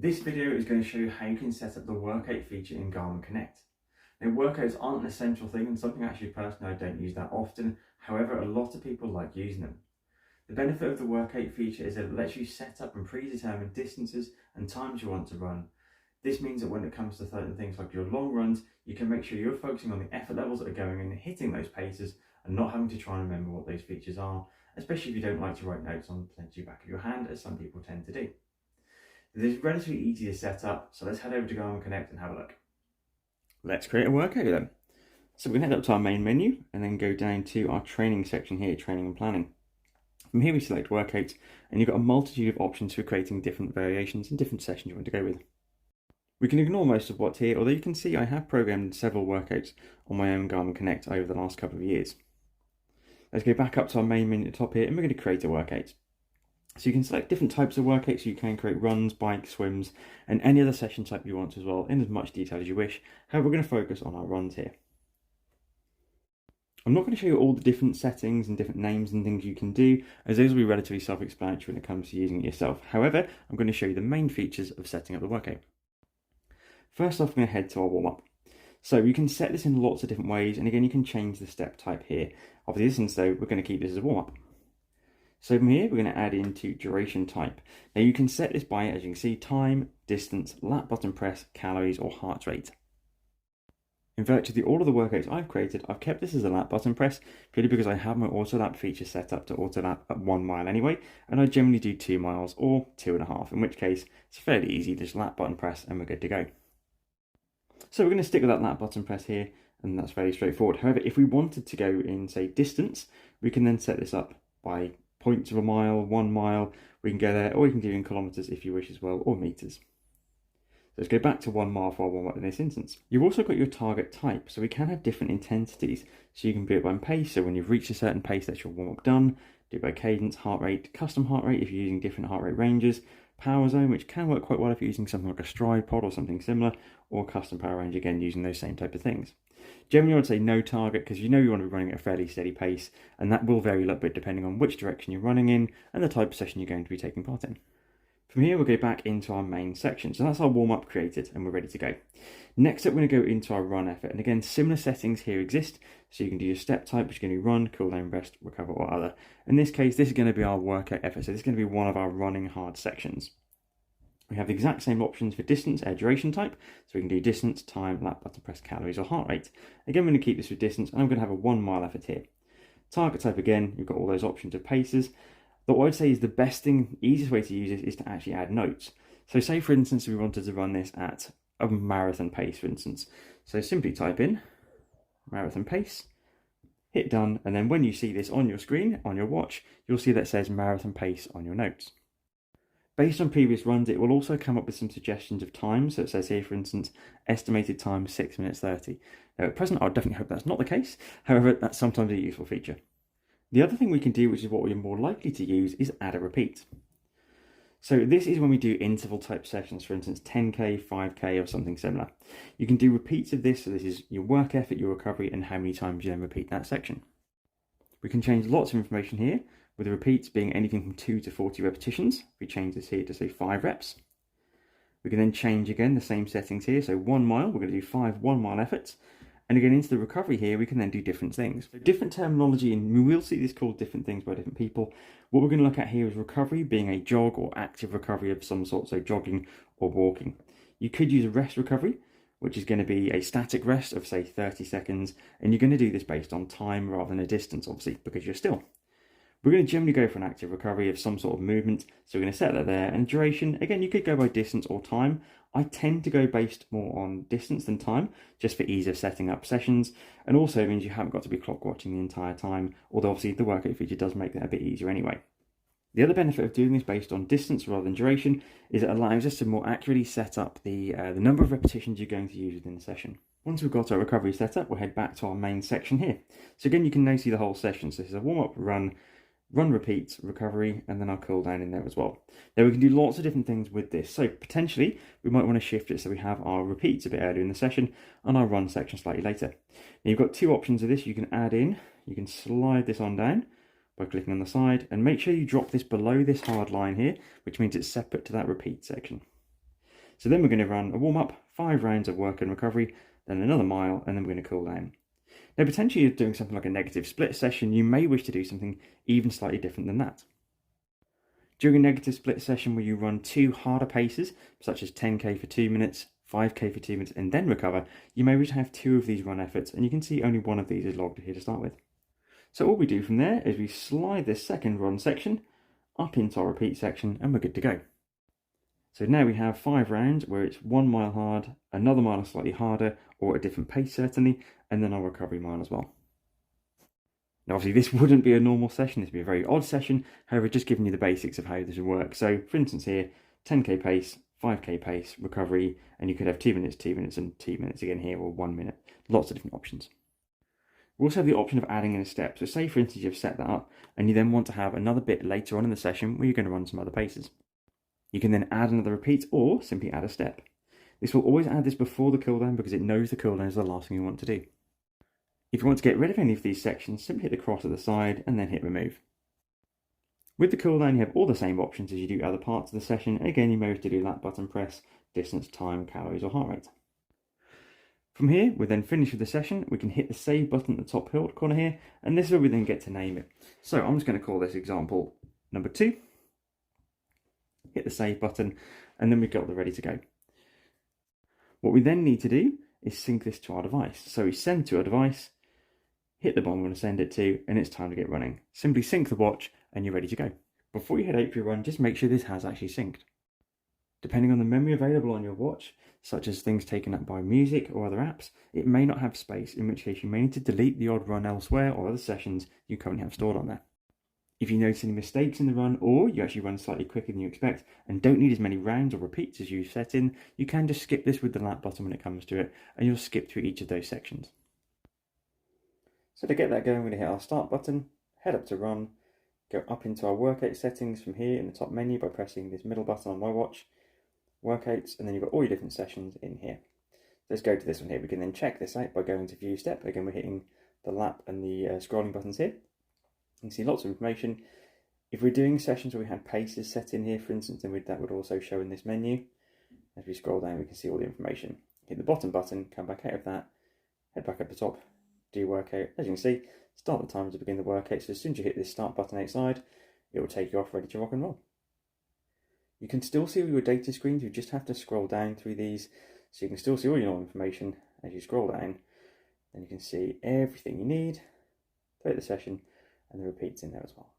This video is going to show you how you can set up the workout feature in Garmin Connect. Now, workouts aren't an essential thing and something actually personally I don't use that often. However, a lot of people like using them. The benefit of the workout feature is that it lets you set up and predetermine distances and times you want to run. This means that when it comes to certain things like your long runs, you can make sure you're focusing on the effort levels that are going in and hitting those paces and not having to try and remember what those features are, especially if you don't like to write notes on the back of your hand, as some people tend to do. It is relatively easy to set up, so let's head over to Garmin Connect and have a look. Let's create a workout then. So we're going to head up to our main menu and then go down to our training section here, training and planning. From here we select workouts, and you've got a multitude of options for creating different variations and different sessions you want to go with. We can ignore most of what's here, although you can see I have programmed several workouts on my own Garmin Connect over the last couple of years. Let's go back up to our main menu at the top here and we're going to create a workout. So you can select different types of workouts, so you can create runs, bikes, swims, and any other session type you want as well, in as much detail as you wish. However, we're going to focus on our runs here. I'm not going to show you all the different settings and different names and things you can do, as those will be relatively self-explanatory when it comes to using it yourself. However, I'm going to show you the main features of setting up the workout. First off, I'm going to head to our warm-up. So you can set this in lots of different ways, and again, you can change the step type here. Of the distance though, we're going to keep this as a warm-up. So from here, we're going to add into duration type. Now you can set this by, as you can see, time, distance, lap button press, calories, or heart rate. In virtually all of the workouts I've created, I've kept this as a lap button press, purely because I have my auto lap feature set up to auto lap at 1 mile anyway, and I generally do 2 miles or 2.5, in which case it's fairly easy, just lap button press and we're good to go. So we're going to stick with that lap button press here, and that's fairly straightforward. However, if we wanted to go in, say, distance, we can then set this up by points of a mile, 1 mile, we can go there, or you can do in kilometres if you wish as well, or metres. So let's go back to 1 mile for our warm-up in this instance. You've also got your target type, so we can have different intensities. So you can do it by pace, so when you've reached a certain pace, that's your warm-up done. Do it by cadence, heart rate, custom heart rate if you're using different heart rate ranges, power zone, which can work quite well if you're using something like a stride pod or something similar, or custom power range, again using those same type of things. Generally I would say no target, because you know you want to be running at a fairly steady pace, and that will vary a little bit depending on which direction you're running in and the type of session you're going to be taking part in. From here we'll go back into our main section, so that's our warm-up created and we're ready to go. Next up we're going to go into our run effort, and again similar settings here exist, so you can do your step type, which is going to be run, cool down, rest, recover, or other. In this case this is going to be our workout effort, so this is going to be one of our running hard sections. We have the exact same options for distance, duration type, so we can do distance, time, lap button press, calories, or heart rate. Again, we're going to keep this with distance, and I'm going to have a 1 mile effort here. Target type, again, you've got all those options of paces. But what I'd say is the best thing, easiest way to use it is to actually add notes. So say, for instance, we wanted to run this at a marathon pace, for instance. So simply type in marathon pace, hit done, and then when you see this on your screen, on your watch, you'll see that says marathon pace on your notes. Based on previous runs, it will also come up with some suggestions of time. So it says here, for instance, estimated time 6 minutes 30. Now at present, I definitely hope that's not the case. However, that's sometimes a useful feature. The other thing we can do, which is what we're more likely to use, is add a repeat. So this is when we do interval type sessions, for instance, 10k, 5k, or something similar. You can do repeats of this, so this is your work effort, your recovery, and how many times you then repeat that section. We can change lots of information here, with the repeats being anything from 2 to 40 repetitions. We change this here to say 5 reps. We can then change again the same settings here. So 1 mile, we're going to do 5 1 mile efforts. And again, into the recovery here, we can then do different things. So different terminology, and we will see this called different things by different people. What we're going to look at here is recovery being a jog or active recovery of some sort, so jogging or walking. You could use a rest recovery, which is going to be a static rest of say 30 seconds. And you're going to do this based on time rather than a distance, obviously, because you're still. We're going to generally go for an active recovery of some sort of movement, so we're going to set that there. And duration, again, you could go by distance or time. I tend to go based more on distance than time, just for ease of setting up sessions, and also means you haven't got to be clock watching the entire time, although obviously the workout feature does make that a bit easier anyway. The other benefit of doing this based on distance rather than duration is it allows us to more accurately set up the number of repetitions you're going to use within the session. Once we've got our recovery set up, we'll head back to our main section here. So again, you can now see the whole session. So this is a warm-up, run, repeat, recovery, and then our cool down in there as well. Now we can do lots of different things with this. So potentially we might want to shift it so we have our repeats a bit earlier in the session and our run section slightly later. Now you've got 2 options of this. You can add in, you can slide this on down by clicking on the side, and make sure you drop this below this hard line here, which means it's separate to that repeat section. So then we're going to run a warm-up, 5 rounds of work and recovery, then another mile, and then we're going to cool down. Now, potentially you're doing something like a negative split session, you may wish to do something even slightly different than that. During a negative split session where you run 2 harder paces, such as 10k for 2 minutes, 5k for 2 minutes, and then recover, you may wish to have 2 of these run efforts, and you can see only one of these is logged here to start with. So all we do from there is we slide this second run section up into our repeat section, and we're good to go. So now we have 5 rounds where it's 1 mile hard, another mile slightly harder, or at a different pace certainly, and then our recovery mile as well. Now obviously this wouldn't be a normal session, this would be a very odd session, however just giving you the basics of how this would work. So for instance here, 10k pace, 5k pace, recovery, and you could have 2 minutes, 2 minutes, and 2 minutes again here, or 1 minute. Lots of different options. We also have the option of adding in a step. So say for instance you've set that up, and you then want to have another bit later on in the session where you're going to run some other paces. You can then add another repeat, or simply add a step. This will always add this before the cooldown because it knows the cooldown is the last thing you want to do. If you want to get rid of any of these sections, simply hit the cross at the side and then hit remove. With the cooldown, you have all the same options as you do other parts of the session. Again, you may wish to do lap button press, distance, time, calories, or heart rate. From here, we're then finished with the session. We can hit the save button at the top corner here, and this is where we then get to name it. So I'm just going to call this example number 2. Hit the save button, and then we've got the ready to go. What we then need to do is sync this to our device. So we send to a device, hit the button we're going to send it to, and it's time to get running. Simply sync the watch and you're ready to go. Before you head out for your run, just make sure this has actually synced. Depending on the memory available on your watch, such as things taken up by music or other apps, it may not have space, in which case you may need to delete the odd run elsewhere or other sessions you currently have stored on there. If you notice any mistakes in the run, or you actually run slightly quicker than you expect and don't need as many rounds or repeats as you set in, you can just skip this with the lap button when it comes to it, and you'll skip through each of those sections. So to get that going, we're going to hit our start button, head up to run, go up into our workout settings from here in the top menu by pressing this middle button on my watch, workouts, and then you've got all your different sessions in here. Let's go to this one here. We can then check this out by going to view step. Again, we're hitting the lap and the scrolling buttons here. You can see lots of information. If we're doing sessions where we had paces set in here, for instance, then that would also show in this menu. As we scroll down, we can see all the information. Hit the bottom button, come back out of that, head back up the top, do workout. As you can see, start the timer to begin the workout. So as soon as you hit this start button outside, it will take you off ready to rock and roll. You can still see all your data screens. You just have to scroll down through these, so you can still see all your information as you scroll down. Then you can see everything you need throughout the session, and the repeats in there as well.